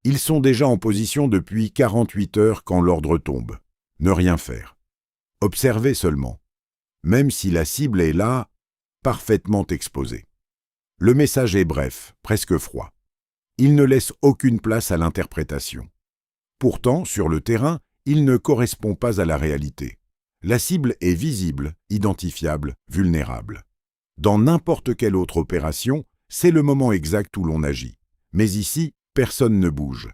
Ils sont déjà en position depuis 48 heures quand l'ordre tombe. Ne rien faire. Observer seulement. Même si la cible est là, parfaitement exposée. Le message est bref, presque froid. Il ne laisse aucune place à l'interprétation. Pourtant, sur le terrain, il ne correspond pas à la réalité. La cible est visible, identifiable, vulnérable. Dans n'importe quelle autre opération, c'est le moment exact où l'on agit. Mais ici, personne ne bouge.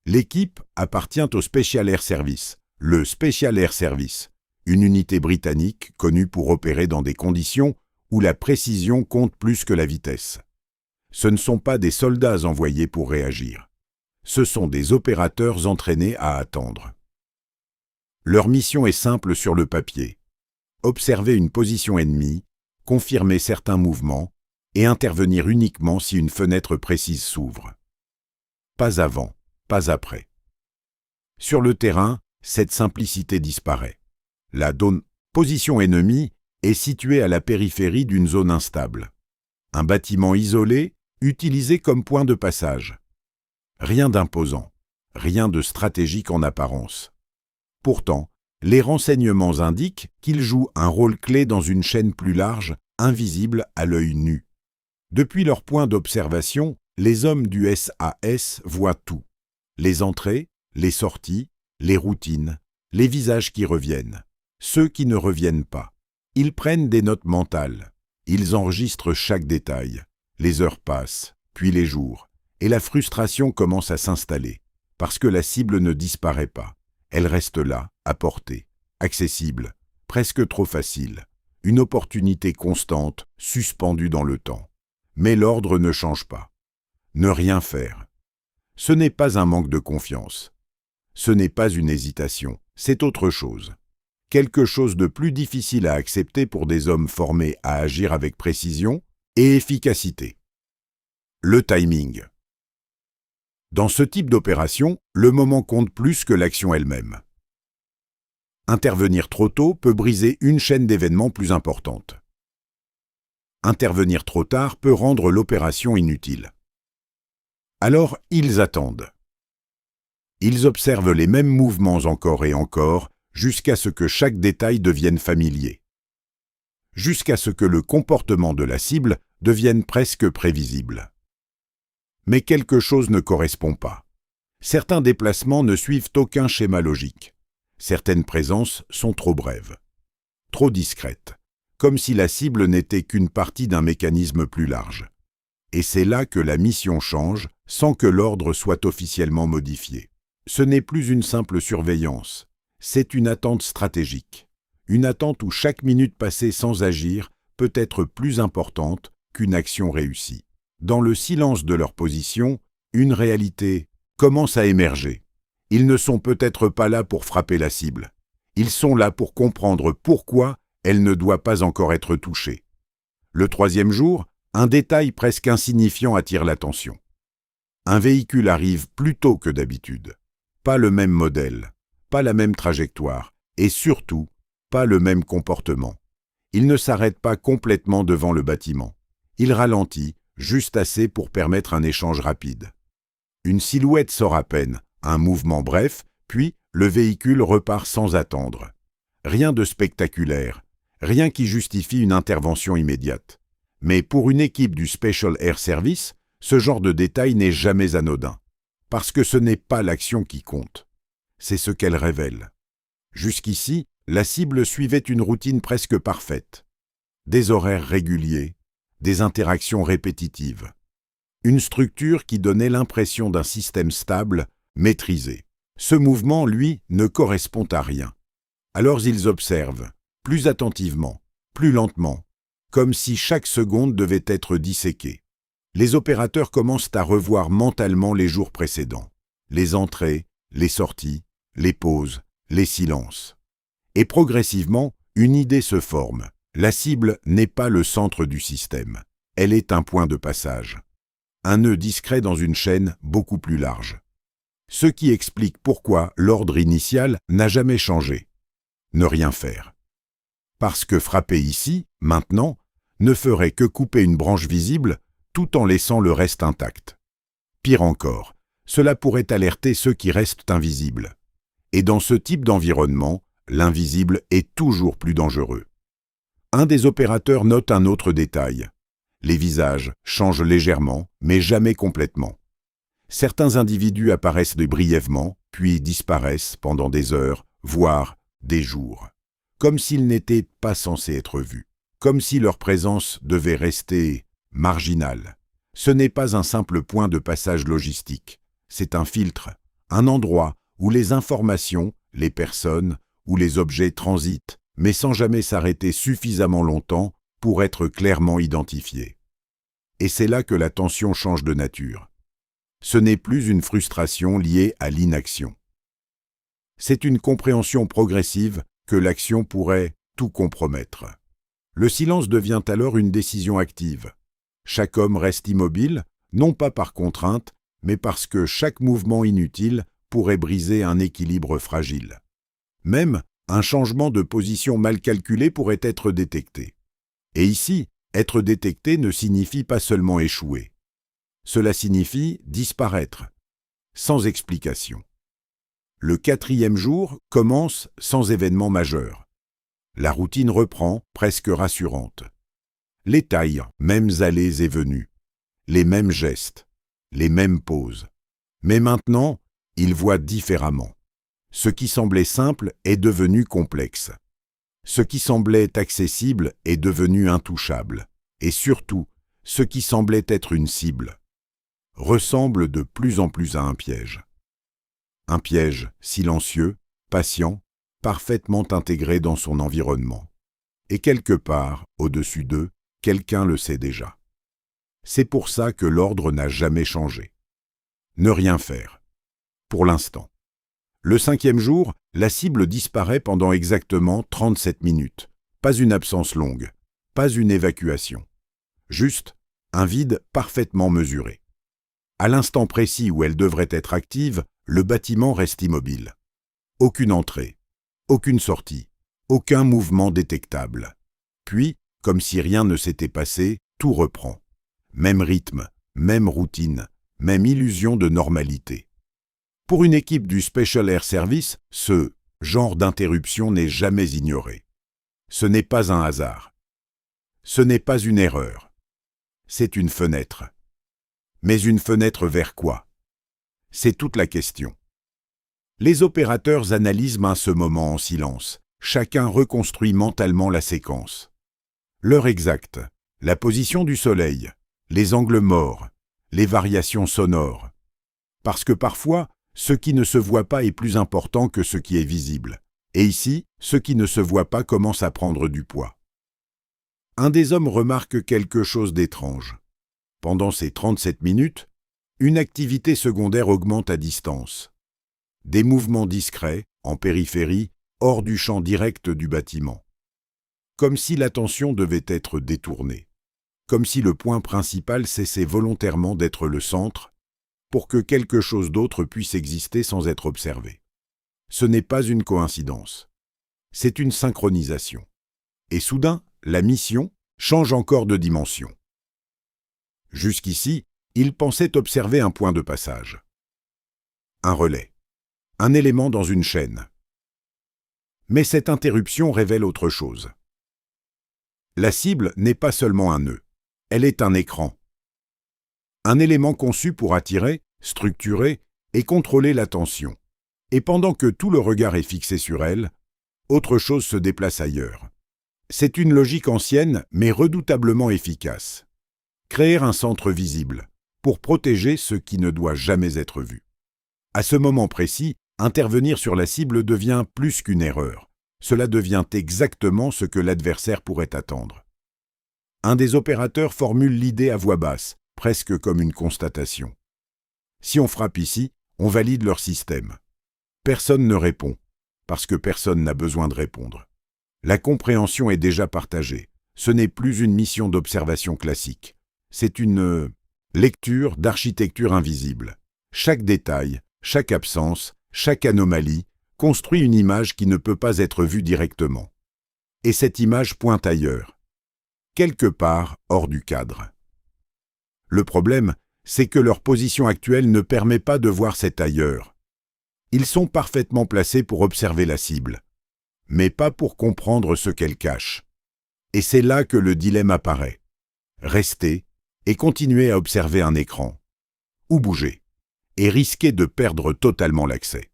L'équipe appartient au Special Air Service, le Special Air Service, une unité britannique connue pour opérer dans des conditions où la précision compte plus que la vitesse. Ce ne sont pas des soldats envoyés pour réagir. Ce sont des opérateurs entraînés à attendre. Leur mission est simple sur le papier. Observer une position ennemie, confirmer certains mouvements et intervenir uniquement si une fenêtre précise s'ouvre. Pas avant, pas après. Sur le terrain, cette simplicité disparaît. La position ennemie est située à la périphérie d'une zone instable. Un bâtiment isolé, utilisé comme point de passage. Rien d'imposant, rien de stratégique en apparence. Pourtant, les renseignements indiquent qu'ils jouent un rôle clé dans une chaîne plus large, invisible à l'œil nu. Depuis leur point d'observation, les hommes du SAS voient tout. Les entrées, les sorties, les routines, les visages qui reviennent, ceux qui ne reviennent pas. Ils prennent des notes mentales. Ils enregistrent chaque détail. Les heures passent, puis les jours, et la frustration commence à s'installer, parce que la cible ne disparaît pas. Elle reste là, à portée, accessible, presque trop facile, une opportunité constante, suspendue dans le temps. Mais l'ordre ne change pas. Ne rien faire. Ce n'est pas un manque de confiance. Ce n'est pas une hésitation, c'est autre chose. Quelque chose de plus difficile à accepter pour des hommes formés à agir avec précision et efficacité. Le timing. Dans ce type d'opération, le moment compte plus que l'action elle-même. Intervenir trop tôt peut briser une chaîne d'événements plus importante. Intervenir trop tard peut rendre l'opération inutile. Alors, ils attendent. Ils observent les mêmes mouvements encore et encore, jusqu'à ce que chaque détail devienne familier. Jusqu'à ce que le comportement de la cible devienne presque prévisible. Mais quelque chose ne correspond pas. Certains déplacements ne suivent aucun schéma logique. Certaines présences sont trop brèves, trop discrètes, comme si la cible n'était qu'une partie d'un mécanisme plus large. Et c'est là que la mission change, sans que l'ordre soit officiellement modifié. Ce n'est plus une simple surveillance, c'est une attente stratégique. Une attente où chaque minute passée sans agir peut être plus importante qu'une action réussie. Dans le silence de leur position, une réalité commence à émerger. Ils ne sont peut-être pas là pour frapper la cible. Ils sont là pour comprendre pourquoi elle ne doit pas encore être touchée. Le troisième jour, un détail presque insignifiant attire l'attention. Un véhicule arrive plus tôt que d'habitude. Pas le même modèle, pas la même trajectoire, et surtout, pas le même comportement. Il ne s'arrête pas complètement devant le bâtiment. Il ralentit, juste assez pour permettre un échange rapide. Une silhouette sort à peine, un mouvement bref, puis le véhicule repart sans attendre. Rien de spectaculaire, rien qui justifie une intervention immédiate. Mais pour une équipe du Special Air Service, ce genre de détail n'est jamais anodin. Parce que ce n'est pas l'action qui compte, c'est ce qu'elle révèle. Jusqu'ici, la cible suivait une routine presque parfaite. Des horaires réguliers, des interactions répétitives. Une structure qui donnait l'impression d'un système stable, maîtrisé. Ce mouvement, lui, ne correspond à rien. Alors ils observent, plus attentivement, plus lentement, comme si chaque seconde devait être disséquée. Les opérateurs commencent à revoir mentalement les jours précédents. Les entrées, les sorties, les pauses, les silences. Et progressivement, une idée se forme. La cible n'est pas le centre du système. Elle est un point de passage. Un nœud discret dans une chaîne beaucoup plus large. Ce qui explique pourquoi l'ordre initial n'a jamais changé. Ne rien faire. Parce que frapper ici, maintenant, ne ferait que couper une branche visible tout en laissant le reste intact. Pire encore, cela pourrait alerter ceux qui restent invisibles. Et dans ce type d'environnement, l'invisible est toujours plus dangereux. Un des opérateurs note un autre détail. Les visages changent légèrement, mais jamais complètement. Certains individus apparaissent brièvement, puis disparaissent pendant des heures, voire des jours, comme s'ils n'étaient pas censés être vus, comme si leur présence devait rester marginale. Ce n'est pas un simple point de passage logistique, c'est un filtre, un endroit où les informations, les personnes ou les objets transitent, mais sans jamais s'arrêter suffisamment longtemps pour être clairement identifiés. Et c'est là que la tension change de nature. Ce n'est plus une frustration liée à l'inaction. C'est une compréhension progressive que l'action pourrait tout compromettre. Le silence devient alors une décision active. Chaque homme reste immobile, non pas par contrainte, mais parce que chaque mouvement inutile pourrait briser un équilibre fragile. Même un changement de position mal calculé pourrait être détecté. Et ici, être détecté ne signifie pas seulement échouer. Cela signifie disparaître, sans explication. Le 4e jour commence sans événement majeur. La routine reprend, presque rassurante. Les tailles, mêmes allées et venues, les mêmes gestes, les mêmes poses. Mais maintenant, il voit différemment. Ce qui semblait simple est devenu complexe. Ce qui semblait accessible est devenu intouchable. Et surtout, ce qui semblait être une cible ressemble de plus en plus à un piège. Un piège silencieux, patient, parfaitement intégré dans son environnement. Et quelque part, au-dessus d'eux, quelqu'un le sait déjà. C'est pour ça que l'ordre n'a jamais changé. Ne rien faire. Pour l'instant. Le 5e jour, la cible disparaît pendant exactement 37 minutes. Pas une absence longue, pas une évacuation. Juste un vide parfaitement mesuré. À l'instant précis où elle devrait être active, le bâtiment reste immobile. Aucune entrée, aucune sortie, aucun mouvement détectable. Puis, comme si rien ne s'était passé, tout reprend. Même rythme, même routine, même illusion de normalité. Pour une équipe du Special Air Service, ce genre d'interruption n'est jamais ignoré. Ce n'est pas un hasard. Ce n'est pas une erreur. C'est une fenêtre. Mais une fenêtre vers quoi? C'est toute la question. Les opérateurs analysent ce moment en silence. Chacun reconstruit mentalement la séquence. L'heure exacte, la position du soleil, les angles morts, les variations sonores. Parce que parfois, ce qui ne se voit pas est plus important que ce qui est visible. Et ici, ce qui ne se voit pas commence à prendre du poids. Un des hommes remarque quelque chose d'étrange. Pendant ces 37 minutes, une activité secondaire augmente à distance. Des mouvements discrets, en périphérie, hors du champ direct du bâtiment. Comme si l'attention devait être détournée. Comme si le point principal cessait volontairement d'être le centre, pour que quelque chose d'autre puisse exister sans être observé. Ce n'est pas une coïncidence. C'est une synchronisation. Et soudain, la mission change encore de dimension. Jusqu'ici, il pensait observer un point de passage. Un relais. Un élément dans une chaîne. Mais cette interruption révèle autre chose. La cible n'est pas seulement un nœud, elle est un écran. Un élément conçu pour attirer, structurer et contrôler l'attention. Et pendant que tout le regard est fixé sur elle, autre chose se déplace ailleurs. C'est une logique ancienne mais redoutablement efficace. Créer un centre visible, pour protéger ce qui ne doit jamais être vu. À ce moment précis, intervenir sur la cible devient plus qu'une erreur. Cela devient exactement ce que l'adversaire pourrait attendre. Un des opérateurs formule l'idée à voix basse, presque comme une constatation. Si on frappe ici, on valide leur système. Personne ne répond, parce que personne n'a besoin de répondre. La compréhension est déjà partagée. Ce n'est plus une mission d'observation classique. C'est une lecture d'architecture invisible. Chaque détail, chaque absence, chaque anomalie construit une image qui ne peut pas être vue directement. Et cette image pointe ailleurs, quelque part hors du cadre. Le problème, c'est que leur position actuelle ne permet pas de voir cet ailleurs. Ils sont parfaitement placés pour observer la cible, mais pas pour comprendre ce qu'elle cache. Et c'est là que le dilemme apparaît. Rester et continuer à observer un écran, ou bouger, et risquer de perdre totalement l'accès.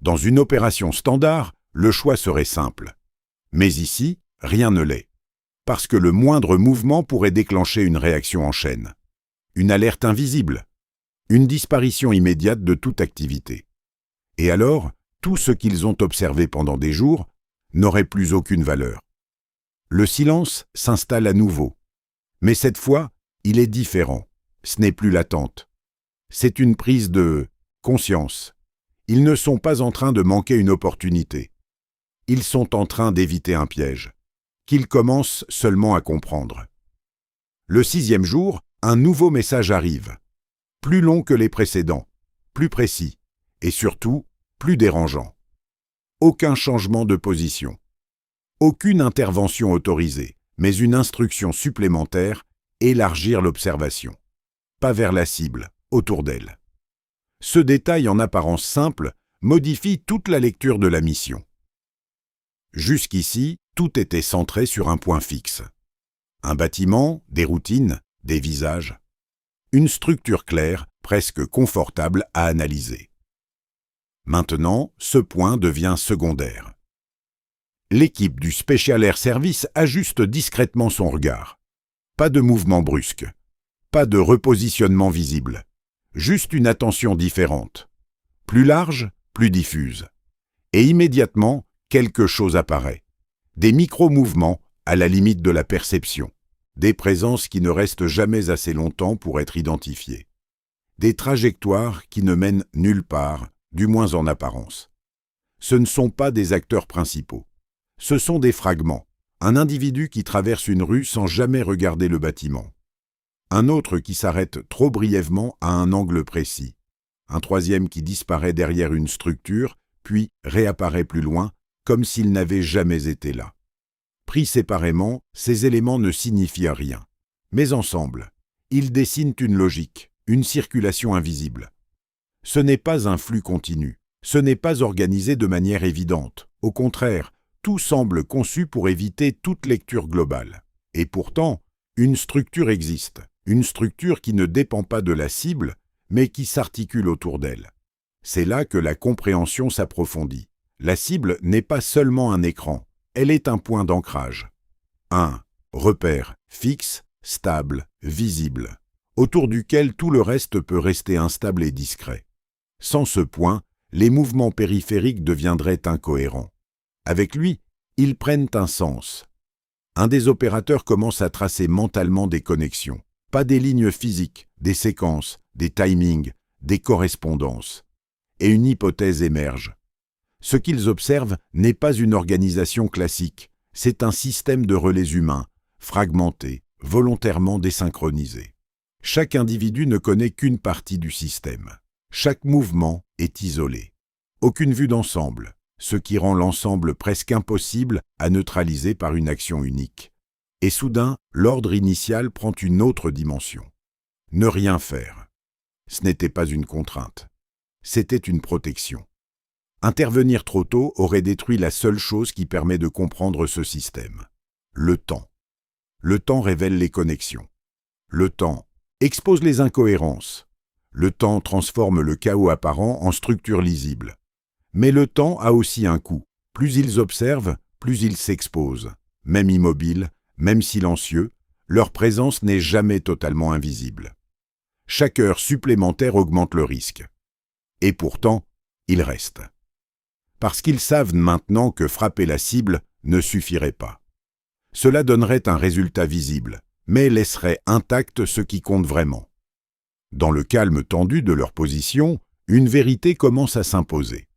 Dans une opération standard, le choix serait simple. Mais ici, rien ne l'est, parce que le moindre mouvement pourrait déclencher une réaction en chaîne, une alerte invisible, une disparition immédiate de toute activité. Et alors, tout ce qu'ils ont observé pendant des jours n'aurait plus aucune valeur. Le silence s'installe à nouveau, mais cette fois, il est différent. Ce n'est plus l'attente. C'est une prise de conscience. Ils ne sont pas en train de manquer une opportunité. Ils sont en train d'éviter un piège, qu'ils commencent seulement à comprendre. Le 6e jour, un nouveau message arrive. Plus long que les précédents, plus précis, et surtout, plus dérangeant. Aucun changement de position. Aucune intervention autorisée, mais une instruction supplémentaire, élargir l'observation. Pas vers la cible, autour d'elle. Ce détail en apparence simple modifie toute la lecture de la mission. Jusqu'ici, tout était centré sur un point fixe. Un bâtiment, des routines, des visages. Une structure claire, presque confortable à analyser. Maintenant, ce point devient secondaire. L'équipe du Special Air Service ajuste discrètement son regard. Pas de mouvement brusque. Pas de repositionnement visible. Juste une attention différente. Plus large, plus diffuse. Et immédiatement, quelque chose apparaît. Des micro-mouvements à la limite de la perception. Des présences qui ne restent jamais assez longtemps pour être identifiées. Des trajectoires qui ne mènent nulle part, du moins en apparence. Ce ne sont pas des acteurs principaux. Ce sont des fragments. Un individu qui traverse une rue sans jamais regarder le bâtiment. Un autre qui s'arrête trop brièvement à un angle précis. Un troisième qui disparaît derrière une structure, puis réapparaît plus loin, comme s'il n'avait jamais été là. Pris séparément, ces éléments ne signifient rien. Mais ensemble, ils dessinent une logique, une circulation invisible. Ce n'est pas un flux continu, ce n'est pas organisé de manière évidente. Au contraire, tout semble conçu pour éviter toute lecture globale. Et pourtant, une structure existe, une structure qui ne dépend pas de la cible, mais qui s'articule autour d'elle. C'est là que la compréhension s'approfondit. La cible n'est pas seulement un écran, elle est un point d'ancrage. Un repère fixe, stable, visible, autour duquel tout le reste peut rester instable et discret. Sans ce point, les mouvements périphériques deviendraient incohérents. Avec lui, ils prennent un sens. Un des opérateurs commence à tracer mentalement des connexions, pas des lignes physiques, des séquences, des timings, des correspondances. Et une hypothèse émerge. Ce qu'ils observent n'est pas une organisation classique, c'est un système de relais humains, fragmenté, volontairement désynchronisé. Chaque individu ne connaît qu'une partie du système. Chaque mouvement est isolé. Aucune vue d'ensemble, ce qui rend l'ensemble presque impossible à neutraliser par une action unique. Et soudain, l'ordre initial prend une autre dimension. Ne rien faire. Ce n'était pas une contrainte. C'était une protection. Intervenir trop tôt aurait détruit la seule chose qui permet de comprendre ce système. Le temps. Le temps révèle les connexions. Le temps expose les incohérences. Le temps transforme le chaos apparent en structure lisible. Mais le temps a aussi un coût. Plus ils observent, plus ils s'exposent. Même immobiles, même silencieux, leur présence n'est jamais totalement invisible. Chaque heure supplémentaire augmente le risque. Et pourtant, ils restent. Parce qu'ils savent maintenant que frapper la cible ne suffirait pas. Cela donnerait un résultat visible, mais laisserait intact ce qui compte vraiment. Dans le calme tendu de leur position, une vérité commence à s'imposer.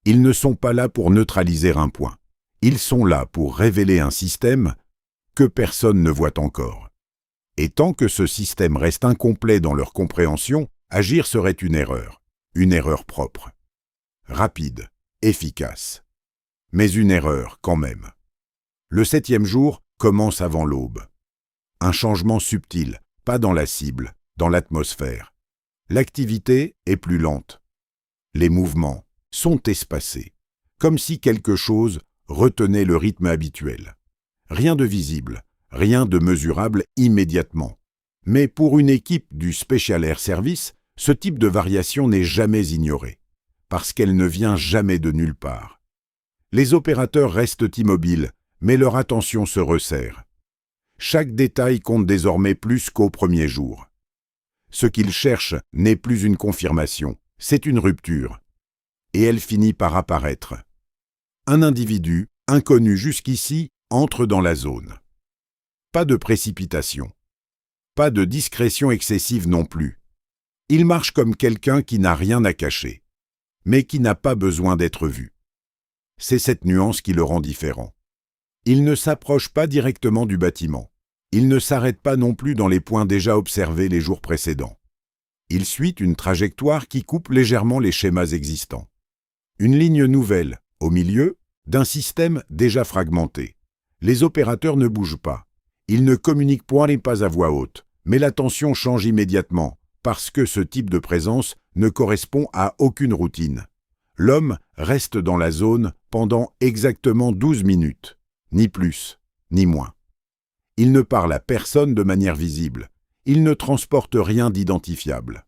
Ils ne sont pas là pour neutraliser un point. Ils sont là pour révéler un système que personne ne voit encore. Et tant que ce système reste incomplet dans leur compréhension, agir serait une erreur propre. Rapide, efficace. Mais une erreur quand même. Le 7e jour commence avant l'aube. Un changement subtil, pas dans la cible, dans l'atmosphère. L'activité est plus lente. Les mouvements sont espacés, comme si quelque chose retenait le rythme habituel. Rien de visible, rien de mesurable immédiatement. Mais pour une équipe du Special Air Service, ce type de variation n'est jamais ignoré, parce qu'elle ne vient jamais de nulle part. Les opérateurs restent immobiles, mais leur attention se resserre. Chaque détail compte désormais plus qu'au premier jour. Ce qu'ils cherchent n'est plus une confirmation, c'est une rupture. Et elle finit par apparaître. Un individu, inconnu jusqu'ici, entre dans la zone. Pas de précipitation. Pas de discrétion excessive non plus. Il marche comme quelqu'un qui n'a rien à cacher, mais qui n'a pas besoin d'être vu. C'est cette nuance qui le rend différent. Il ne s'approche pas directement du bâtiment. Il ne s'arrête pas non plus dans les points déjà observés les jours précédents. Il suit une trajectoire qui coupe légèrement les schémas existants. Une ligne nouvelle, au milieu, d'un système déjà fragmenté. Les opérateurs ne bougent pas. Ils ne communiquent point et pas à voix haute, mais l'attention change immédiatement, parce que ce type de présence ne correspond à aucune routine. L'homme reste dans la zone pendant exactement 12 minutes, ni plus, ni moins. Il ne parle à personne de manière visible. Il ne transporte rien d'identifiable.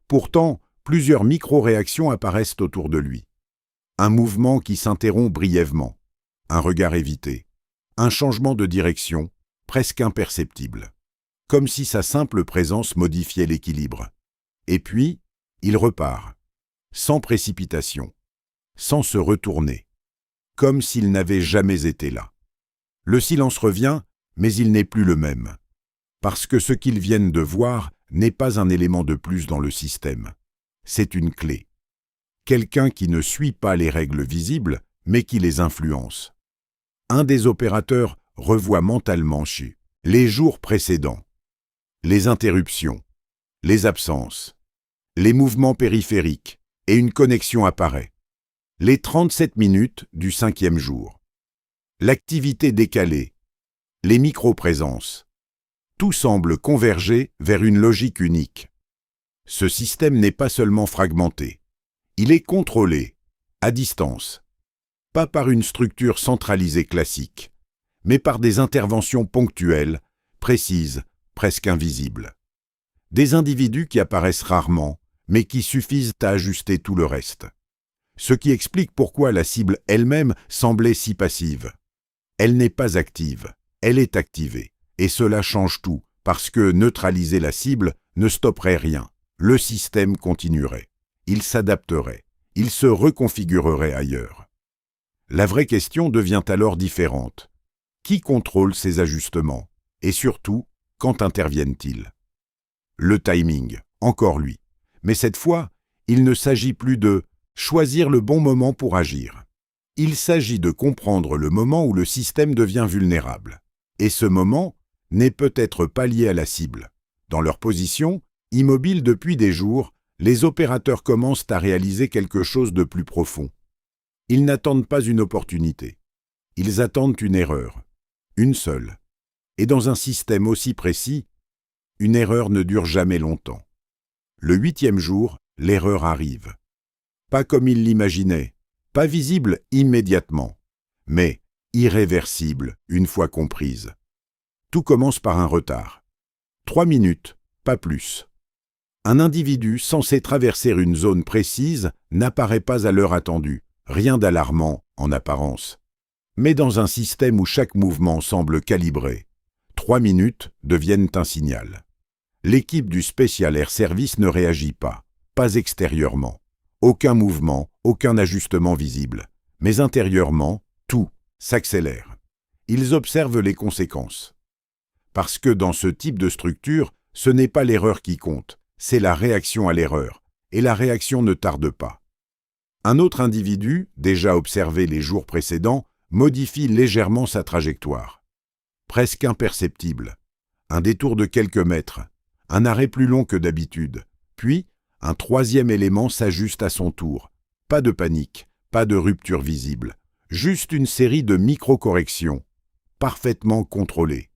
Pourtant, plusieurs micro-réactions apparaissent autour de lui. Un mouvement qui s'interrompt brièvement, un regard évité, un changement de direction, presque imperceptible, comme si sa simple présence modifiait l'équilibre. Et puis, il repart, sans précipitation, sans se retourner, comme s'il n'avait jamais été là. Le silence revient, mais il n'est plus le même, parce que ce qu'ils viennent de voir n'est pas un élément de plus dans le système. C'est une clé. Quelqu'un qui ne suit pas les règles visibles, mais qui les influence. Un des opérateurs revoit mentalement les jours précédents, les interruptions, les absences, les mouvements périphériques, et une connexion apparaît. Les 37 minutes du 5e jour. L'activité décalée, les micro-présences. Tout semble converger vers une logique unique. Ce système n'est pas seulement fragmenté. Il est contrôlé, à distance, pas par une structure centralisée classique, mais par des interventions ponctuelles, précises, presque invisibles. Des individus qui apparaissent rarement, mais qui suffisent à ajuster tout le reste. Ce qui explique pourquoi la cible elle-même semblait si passive. Elle n'est pas active, elle est activée, et cela change tout, parce que neutraliser la cible ne stopperait rien. Le système continuerait. Il s'adapterait, il se reconfigurerait ailleurs. La vraie question devient alors différente. Qui contrôle ces ajustements? Et surtout, quand interviennent-ils? Le timing, encore lui. Mais cette fois, il ne s'agit plus de choisir le bon moment pour agir. Il s'agit de comprendre le moment où le système devient vulnérable. Et ce moment n'est peut-être pas lié à la cible. Dans leur position, immobile depuis des jours, les opérateurs commencent à réaliser quelque chose de plus profond. Ils n'attendent pas une opportunité. Ils attendent une erreur. Une seule. Et dans un système aussi précis, une erreur ne dure jamais longtemps. Le 8e jour, l'erreur arrive. Pas comme ils l'imaginaient, pas visible immédiatement, mais irréversible une fois comprise. Tout commence par un retard. 3 minutes, pas plus. Un individu censé traverser une zone précise n'apparaît pas à l'heure attendue, rien d'alarmant en apparence. Mais dans un système où chaque mouvement semble calibré, 3 minutes deviennent un signal. L'équipe du Special Air Service ne réagit pas extérieurement. Aucun mouvement, aucun ajustement visible. Mais intérieurement, tout s'accélère. Ils observent les conséquences. Parce que dans ce type de structure, ce n'est pas l'erreur qui compte, c'est la réaction à l'erreur, et la réaction ne tarde pas. Un autre individu, déjà observé les jours précédents, modifie légèrement sa trajectoire. Presque imperceptible. Un détour de quelques mètres, un arrêt plus long que d'habitude, puis un 3e élément s'ajuste à son tour. Pas de panique, pas de rupture visible, juste une série de micro-corrections, parfaitement contrôlées.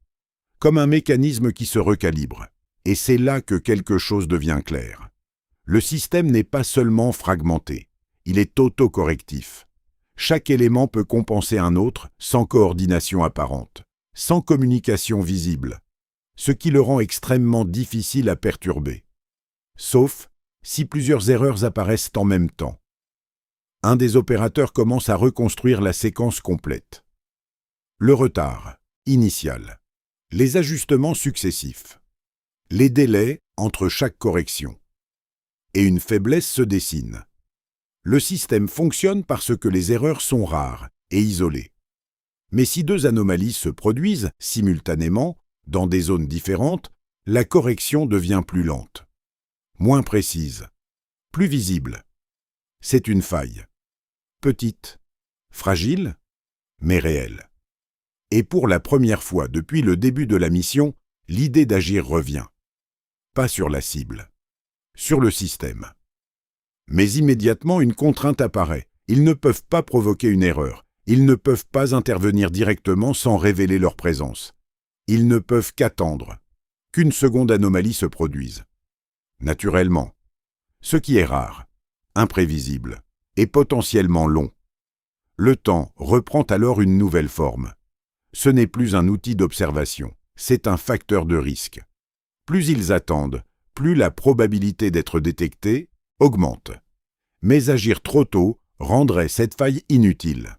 Comme un mécanisme qui se recalibre. Et c'est là que quelque chose devient clair. Le système n'est pas seulement fragmenté, il est autocorrectif. Chaque élément peut compenser un autre sans coordination apparente, sans communication visible, ce qui le rend extrêmement difficile à perturber. Sauf si plusieurs erreurs apparaissent en même temps. Un des opérateurs commence à reconstruire la séquence complète. Le retard initial, les ajustements successifs, les délais entre chaque correction. Et une faiblesse se dessine. Le système fonctionne parce que les erreurs sont rares et isolées. Mais si deux anomalies se produisent simultanément, dans des zones différentes, la correction devient plus lente, moins précise, plus visible. C'est une faille. Petite, fragile, mais réelle. Et pour la première fois depuis le début de la mission, l'idée d'agir revient. Pas sur la cible, sur le système. Mais immédiatement, une contrainte apparaît. Ils ne peuvent pas provoquer une erreur. Ils ne peuvent pas intervenir directement sans révéler leur présence. Ils ne peuvent qu'attendre qu'une seconde anomalie se produise. Naturellement. Ce qui est rare, imprévisible et potentiellement long. Le temps reprend alors une nouvelle forme. Ce n'est plus un outil d'observation, c'est un facteur de risque. Plus ils attendent, plus la probabilité d'être détectés augmente. Mais agir trop tôt rendrait cette faille inutile.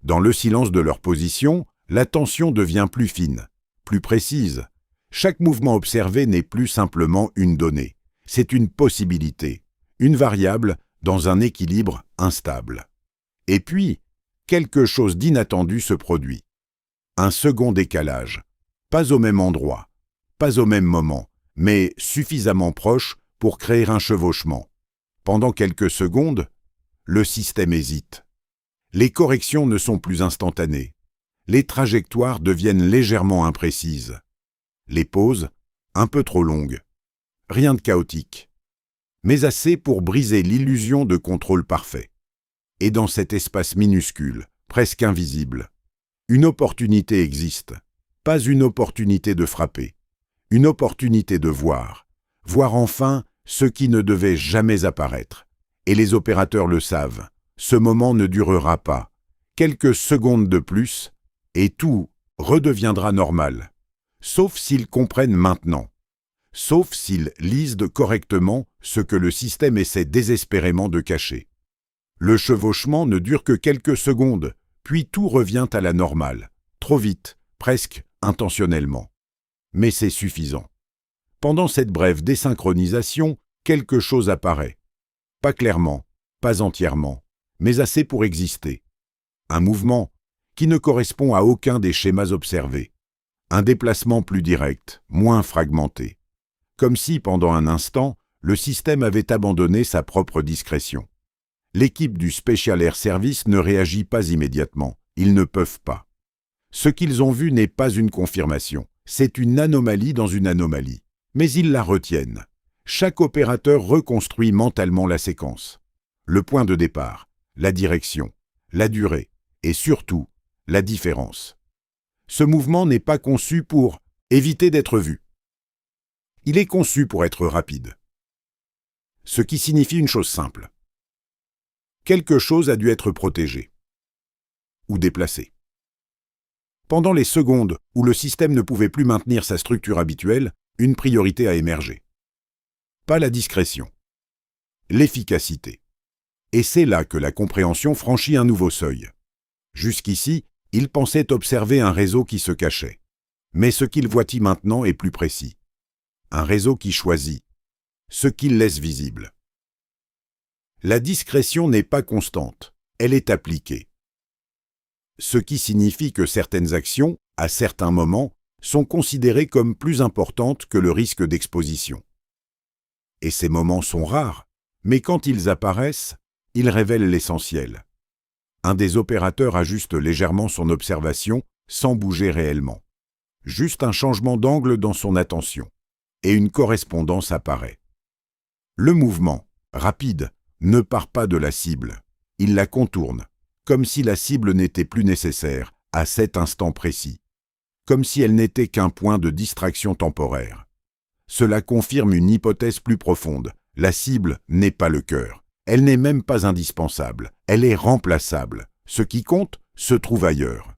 Dans le silence de leur position, l'attention devient plus fine, plus précise. Chaque mouvement observé n'est plus simplement une donnée, c'est une possibilité, une variable dans un équilibre instable. Et puis, quelque chose d'inattendu se produit. Un second décalage, pas au même endroit, pas au même moment, mais suffisamment proche pour créer un chevauchement. Pendant quelques secondes, le système hésite. Les corrections ne sont plus instantanées. Les trajectoires deviennent légèrement imprécises. Les pauses, un peu trop longues. Rien de chaotique, mais assez pour briser l'illusion de contrôle parfait. Et dans cet espace minuscule, presque invisible, une opportunité existe. Pas une opportunité de frapper, une opportunité de voir. Voir enfin ce qui ne devait jamais apparaître. Et les opérateurs le savent, ce moment ne durera pas. Quelques secondes de plus, et tout redeviendra normal. Sauf s'ils comprennent maintenant. Sauf s'ils lisent correctement ce que le système essaie désespérément de cacher. Le chevauchement ne dure que quelques secondes, puis tout revient à la normale. Trop vite, presque intentionnellement. Mais c'est suffisant. Pendant cette brève désynchronisation, quelque chose apparaît. Pas clairement, pas entièrement, mais assez pour exister. Un mouvement qui ne correspond à aucun des schémas observés. Un déplacement plus direct, moins fragmenté. Comme si, pendant un instant, le système avait abandonné sa propre discrétion. L'équipe du Special Air Service ne réagit pas immédiatement. Ils ne peuvent pas. Ce qu'ils ont vu n'est pas une confirmation. C'est une anomalie dans une anomalie. Mais ils la retiennent. Chaque opérateur reconstruit mentalement la séquence. Le point de départ, la direction, la durée et surtout la différence. Ce mouvement n'est pas conçu pour éviter d'être vu. Il est conçu pour être rapide. Ce qui signifie une chose simple. Quelque chose a dû être protégé ou déplacé. Pendant les secondes où le système ne pouvait plus maintenir sa structure habituelle, une priorité a émergé. Pas la discrétion, l'efficacité. Et c'est là que la compréhension franchit un nouveau seuil. Jusqu'ici, il pensait observer un réseau qui se cachait. Mais ce qu'il voit maintenant est plus précis. Un réseau qui choisit, ce qu'il laisse visible. La discrétion n'est pas constante, elle est appliquée. Ce qui signifie que certaines actions, à certains moments, sont considérées comme plus importantes que le risque d'exposition. Et ces moments sont rares, mais quand ils apparaissent, ils révèlent l'essentiel. Un des opérateurs ajuste légèrement son observation sans bouger réellement. Juste un changement d'angle dans son attention, et une correspondance apparaît. Le mouvement, rapide, ne part pas de la cible. Il la contourne, comme si la cible n'était plus nécessaire à cet instant précis, comme si elle n'était qu'un point de distraction temporaire. Cela confirme une hypothèse plus profonde. La cible n'est pas le cœur. Elle n'est même pas indispensable. Elle est remplaçable. Ce qui compte se trouve ailleurs.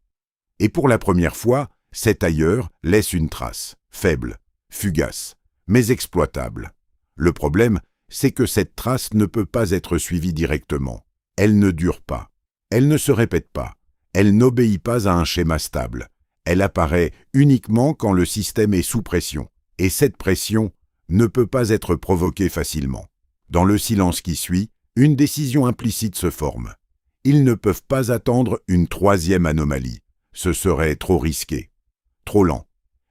Et pour la première fois, cet ailleurs laisse une trace, faible, fugace, mais exploitable. Le problème, c'est que cette trace ne peut pas être suivie directement. Elle ne dure pas. Elle ne se répète pas. Elle n'obéit pas à un schéma stable. Elle apparaît uniquement quand le système est sous pression. Et cette pression ne peut pas être provoquée facilement. Dans le silence qui suit, une décision implicite se forme. Ils ne peuvent pas attendre une troisième anomalie. Ce serait trop risqué, trop lent.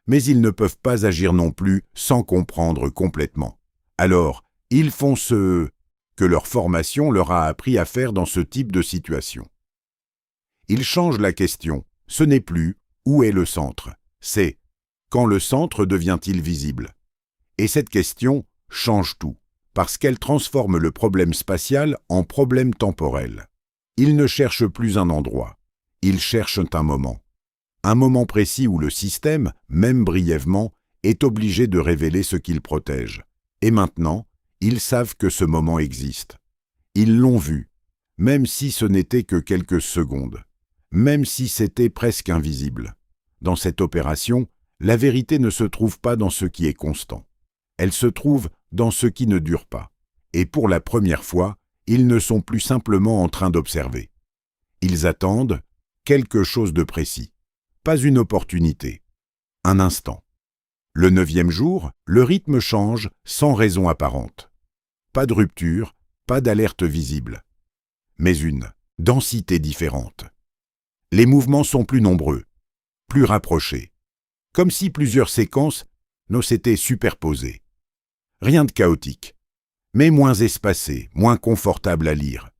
Mais ils ne peuvent pas agir non plus sans comprendre complètement. Alors, ils font ce que leur formation leur a appris à faire dans ce type de situation. Ils changent la question. Ce n'est plus « où est le centre ?» C'est « quand le centre devient-il visible ?» Et cette question change tout, parce qu'elle transforme le problème spatial en problème temporel. Ils ne cherchent plus un endroit, ils cherchent un moment précis où le système, même brièvement, est obligé de révéler ce qu'il protège. Et maintenant, ils savent que ce moment existe. Ils l'ont vu, même si ce n'était que quelques secondes, même si c'était presque invisible. Dans cette opération, la vérité ne se trouve pas dans ce qui est constant. Elle se trouve dans ce qui ne dure pas. Et pour la première fois, ils ne sont plus simplement en train d'observer. Ils attendent quelque chose de précis, pas une opportunité, un instant. Le 9e jour, le rythme change sans raison apparente. Pas de rupture, pas d'alerte visible, mais une densité différente. Les mouvements sont plus nombreux, plus rapprochés, comme si plusieurs séquences s'étaient superposées. Rien de chaotique, mais moins espacé, moins confortable à lire.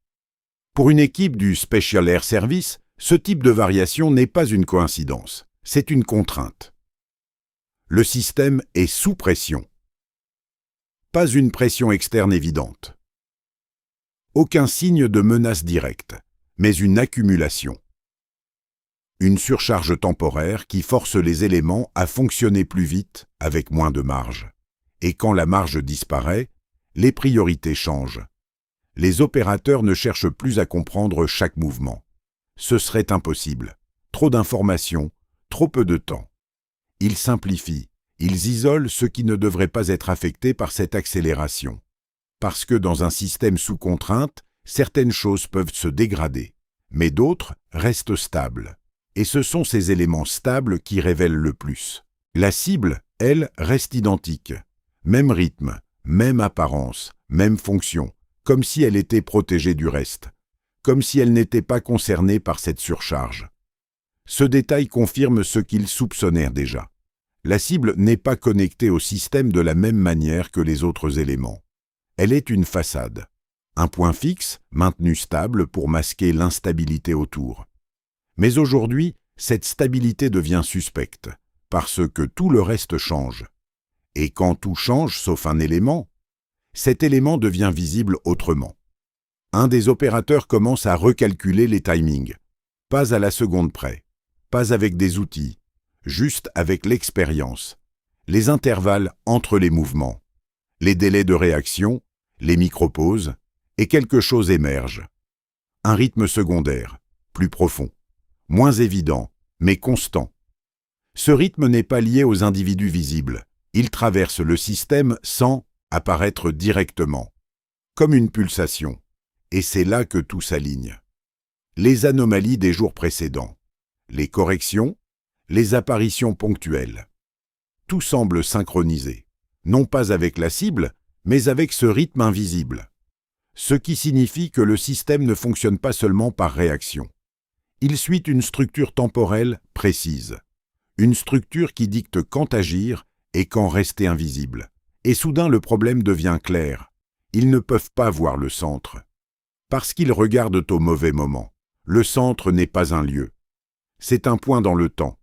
Pour une équipe du Special Air Service, ce type de variation n'est pas une coïncidence, c'est une contrainte. Le système est sous pression. Pas une pression externe évidente. Aucun signe de menace directe, mais une accumulation. Une surcharge temporaire qui force les éléments à fonctionner plus vite avec moins de marge. Et quand la marge disparaît, les priorités changent. Les opérateurs ne cherchent plus à comprendre chaque mouvement. Ce serait impossible. Trop d'informations, trop peu de temps. Ils simplifient, ils isolent ce qui ne devrait pas être affecté par cette accélération. Parce que dans un système sous contrainte, certaines choses peuvent se dégrader, mais d'autres restent stables. Et ce sont ces éléments stables qui révèlent le plus. La cible, elle, reste identique. Même rythme, même apparence, même fonction, comme si elle était protégée du reste, comme si elle n'était pas concernée par cette surcharge. Ce détail confirme ce qu'ils soupçonnèrent déjà. La cible n'est pas connectée au système de la même manière que les autres éléments. Elle est une façade, un point fixe maintenu stable pour masquer l'instabilité autour. Mais aujourd'hui, cette stabilité devient suspecte, parce que tout le reste change. Et quand tout change sauf un élément, cet élément devient visible autrement. Un des opérateurs commence à recalculer les timings, pas à la seconde près, pas avec des outils, juste avec l'expérience, les intervalles entre les mouvements, les délais de réaction, les micro-pauses, et quelque chose émerge. Un rythme secondaire, plus profond, moins évident, mais constant. Ce rythme n'est pas lié aux individus visibles. Il traverse le système sans apparaître directement, comme une pulsation. Et c'est là que tout s'aligne. Les anomalies des jours précédents, les corrections, les apparitions ponctuelles. Tout semble synchronisé, non pas avec la cible, mais avec ce rythme invisible. Ce qui signifie que le système ne fonctionne pas seulement par réaction. Il suit une structure temporelle précise. Une structure qui dicte quand agir et quand rester invisible. Et soudain le problème devient clair. Ils ne peuvent pas voir le centre. Parce qu'ils regardent au mauvais moment. Le centre n'est pas un lieu. C'est un point dans le temps.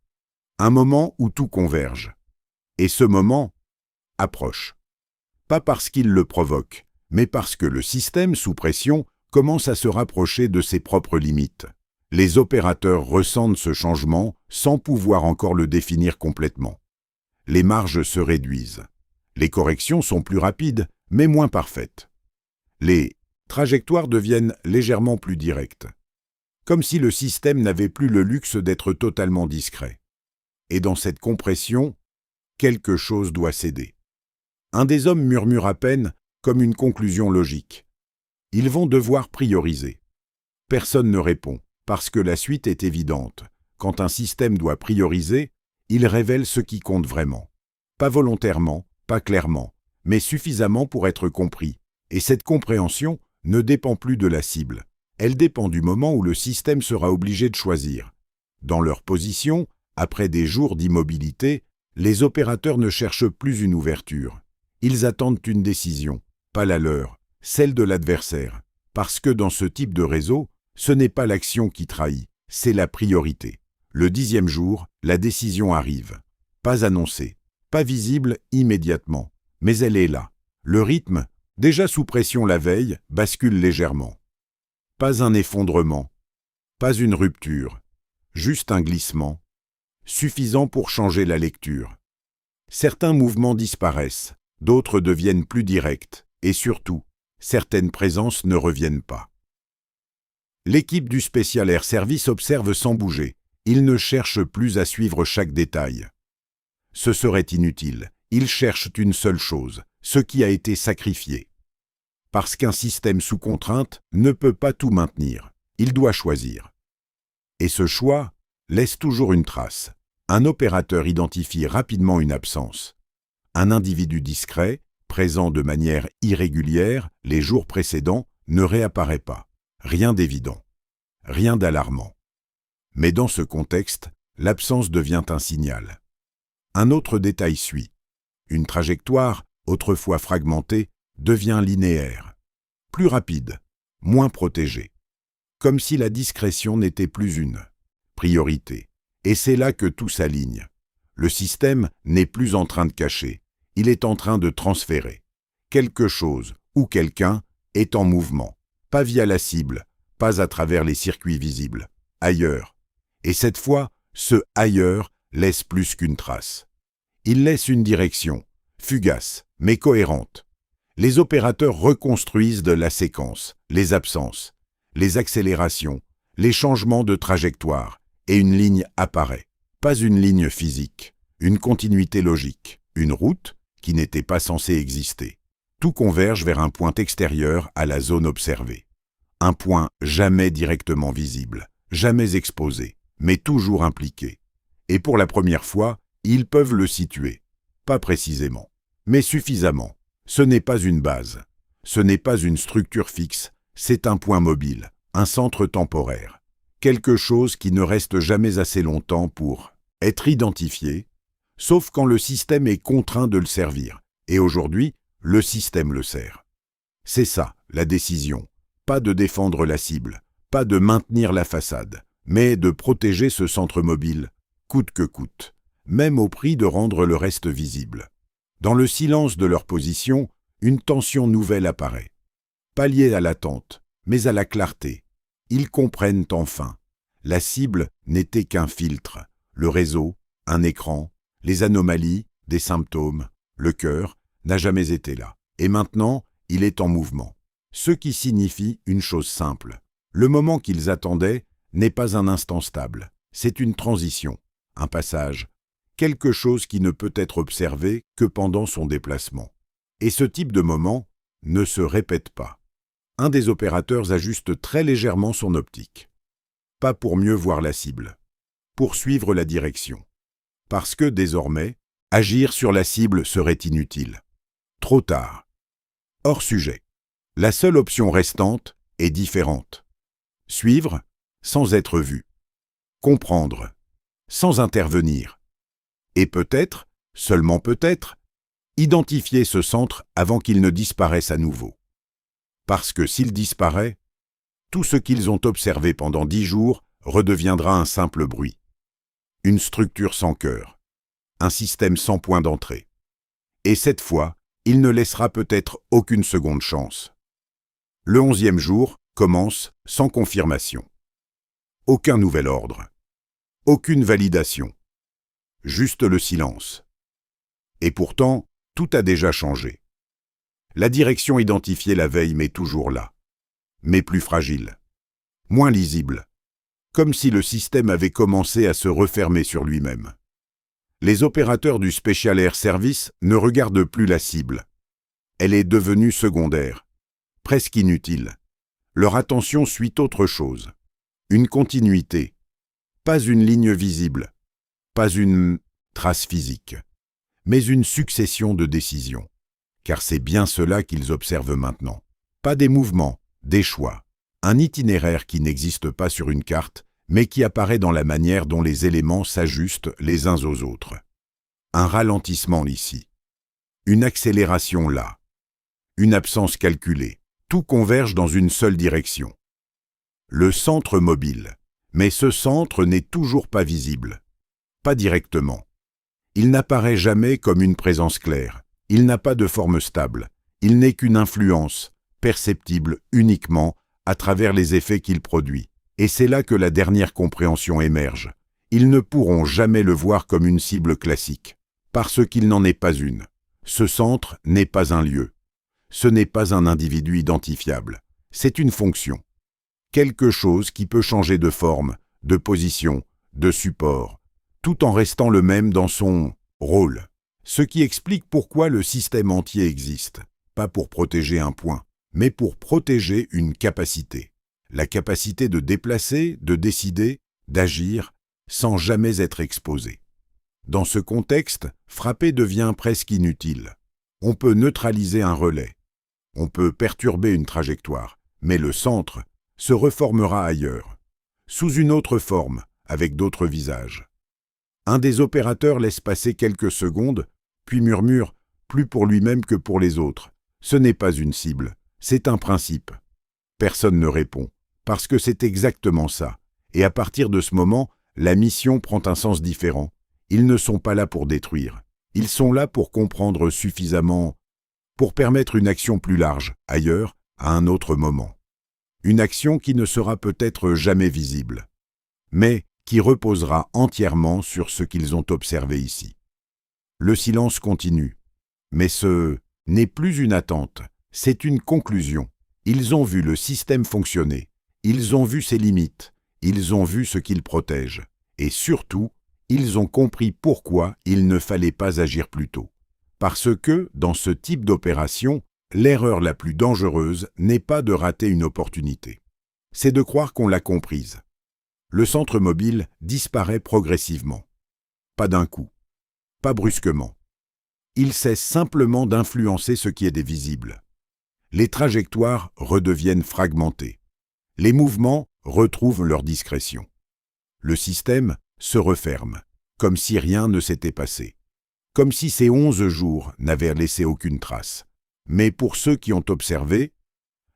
Un moment où tout converge. Et ce moment approche. Pas parce qu'il le provoque, mais parce que le système sous pression commence à se rapprocher de ses propres limites. Les opérateurs ressentent ce changement sans pouvoir encore le définir complètement. Les marges se réduisent. Les corrections sont plus rapides, mais moins parfaites. Les trajectoires deviennent légèrement plus directes, comme si le système n'avait plus le luxe d'être totalement discret. Et dans cette compression, quelque chose doit céder. Un des hommes murmure à peine, comme une conclusion logique. Ils vont devoir prioriser. Personne ne répond, parce que la suite est évidente. Quand un système doit prioriser, il révèle ce qui compte vraiment. Pas volontairement, pas clairement, mais suffisamment pour être compris. Et cette compréhension ne dépend plus de la cible. Elle dépend du moment où le système sera obligé de choisir. Dans leur position, après des jours d'immobilité, les opérateurs ne cherchent plus une ouverture. Ils attendent une décision, pas la leur, celle de l'adversaire. Parce que dans ce type de réseau, ce n'est pas l'action qui trahit, c'est la priorité. Le 10e jour, la décision arrive. Pas annoncée, pas visible immédiatement, mais elle est là. Le rythme, déjà sous pression la veille, bascule légèrement. Pas un effondrement, pas une rupture, juste un glissement, suffisant pour changer la lecture. Certains mouvements disparaissent, d'autres deviennent plus directs, et surtout, certaines présences ne reviennent pas. L'équipe du Special Air Service observe sans bouger. Ils ne cherchent plus à suivre chaque détail. Ce serait inutile. Ils cherchent une seule chose, ce qui a été sacrifié. Parce qu'un système sous contrainte ne peut pas tout maintenir. Il doit choisir. Et ce choix laisse toujours une trace. Un opérateur identifie rapidement une absence. Un individu discret, présent de manière irrégulière les jours précédents, ne réapparaît pas. Rien d'évident. Rien d'alarmant. Mais dans ce contexte, l'absence devient un signal. Un autre détail suit. Une trajectoire, autrefois fragmentée, devient linéaire. Plus rapide, moins protégée. Comme si la discrétion n'était plus une priorité. Et c'est là que tout s'aligne. Le système n'est plus en train de cacher, il est en train de transférer. Quelque chose, ou quelqu'un, est en mouvement. Pas via la cible, pas à travers les circuits visibles. Ailleurs. Et cette fois, ce « ailleurs » laisse plus qu'une trace. Il laisse une direction, fugace, mais cohérente. Les opérateurs reconstruisent de la séquence, les absences, les accélérations, les changements de trajectoire, et une ligne apparaît. Pas une ligne physique, une continuité logique, une route qui n'était pas censée exister. Tout converge vers un point extérieur à la zone observée. Un point jamais directement visible, jamais exposé, mais toujours impliqué. Et pour la première fois, ils peuvent le situer. Pas précisément, mais suffisamment. Ce n'est pas une base. Ce n'est pas une structure fixe, c'est un point mobile, un centre temporaire. Quelque chose qui ne reste jamais assez longtemps pour être identifié, sauf quand le système est contraint de le servir. Et aujourd'hui, le système le sert. C'est ça, la décision. Pas de défendre la cible, pas de maintenir la façade, mais de protéger ce centre mobile, coûte que coûte, même au prix de rendre le reste visible. Dans le silence de leur position, une tension nouvelle apparaît. Pas liée à l'attente, mais à la clarté. Ils comprennent enfin. La cible n'était qu'un filtre, le réseau, un écran, les anomalies, des symptômes, le cœur, n'a jamais été là. Et maintenant, il est en mouvement. Ce qui signifie une chose simple. Le moment qu'ils attendaient n'est pas un instant stable. C'est une transition, un passage, quelque chose qui ne peut être observé que pendant son déplacement. Et ce type de moment ne se répète pas. Un des opérateurs ajuste très légèrement son optique. Pas pour mieux voir la cible, pour suivre la direction. Parce que, désormais, agir sur la cible serait inutile. Trop tard. Hors sujet. La seule option restante est différente. Suivre sans être vu. Comprendre sans intervenir. Et peut-être, seulement peut-être, identifier ce centre avant qu'il ne disparaisse à nouveau. Parce que s'il disparaît, tout ce qu'ils ont observé pendant 10 jours redeviendra un simple bruit. Une structure sans cœur. Un système sans point d'entrée. Et cette fois, il ne laissera peut-être aucune seconde chance. Le 11e jour commence sans confirmation. Aucun nouvel ordre. Aucune validation. Juste le silence. Et pourtant, Tout a déjà changé. La direction identifiée la veille m'est toujours là, mais plus fragile, moins lisible, comme si le système avait commencé à se refermer sur lui-même. Les opérateurs du Special Air Service ne regardent plus la cible. Elle est devenue secondaire, presque inutile. Leur attention suit autre chose. Une continuité, pas une ligne visible, pas une trace physique, mais une succession de décisions. Car c'est bien cela qu'ils observent maintenant. Pas des mouvements, des choix. Un itinéraire qui n'existe pas sur une carte, mais qui apparaît dans la manière dont les éléments s'ajustent les uns aux autres. Un ralentissement ici. Une accélération là. Une absence calculée. Tout converge dans une seule direction. Le centre mobile. Mais ce centre n'est toujours pas visible. Pas directement. Il n'apparaît jamais comme une présence claire. Il n'a pas de forme stable. Il n'est qu'une influence, perceptible uniquement à travers les effets qu'il produit. Et c'est là que la dernière compréhension émerge. Ils ne pourront jamais le voir comme une cible classique, parce qu'il n'en est pas une. Ce centre n'est pas un lieu. Ce n'est pas un individu identifiable. C'est une fonction. Quelque chose qui peut changer de forme, de position, de support, tout en restant le même dans son rôle. Ce qui explique pourquoi le système entier existe, pas pour protéger un point, mais pour protéger une capacité. La capacité de déplacer, de décider, d'agir, sans jamais être exposé. Dans ce contexte, frapper devient presque inutile. On peut neutraliser un relais. On peut perturber une trajectoire, mais le centre se reformera ailleurs, sous une autre forme, avec d'autres visages. Un des opérateurs laisse passer quelques secondes, puis murmure, plus pour lui-même que pour les autres. Ce n'est pas une cible, c'est un principe. Personne ne répond, parce que c'est exactement ça. Et à partir de ce moment, la mission prend un sens différent. Ils ne sont pas là pour détruire. Ils sont là pour comprendre suffisamment, pour permettre une action plus large, ailleurs, à un autre moment. Une action qui ne sera peut-être jamais visible, mais qui reposera entièrement sur ce qu'ils ont observé ici. Le silence continue, mais ce n'est plus une attente, c'est une conclusion. Ils ont vu le système fonctionner, ils ont vu ses limites, ils ont vu ce qu'il protège, et surtout, ils ont compris pourquoi il ne fallait pas agir plus tôt. Parce que, dans ce type d'opération, l'erreur la plus dangereuse n'est pas de rater une opportunité. C'est de croire qu'on l'a comprise. Le centre mobile disparaît progressivement. Pas d'un coup. Pas brusquement. Il cesse simplement d'influencer ce qui est des visibles. Les trajectoires redeviennent fragmentées. Les mouvements retrouvent leur discrétion. Le système se referme, comme si rien ne s'était passé. Comme si ces 11 jours n'avaient laissé aucune trace. Mais pour ceux qui ont observé,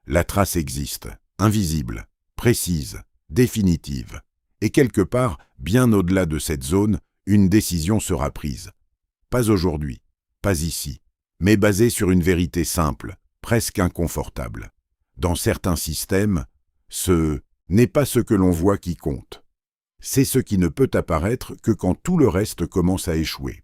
la trace existe, invisible, précise, définitive. Et quelque part, bien au-delà de cette zone, une décision sera prise. Pas aujourd'hui, pas ici, mais basée sur une vérité simple, presque inconfortable. Dans certains systèmes, ce n'est pas ce que l'on voit qui compte. C'est ce qui ne peut apparaître que quand tout le reste commence à échouer.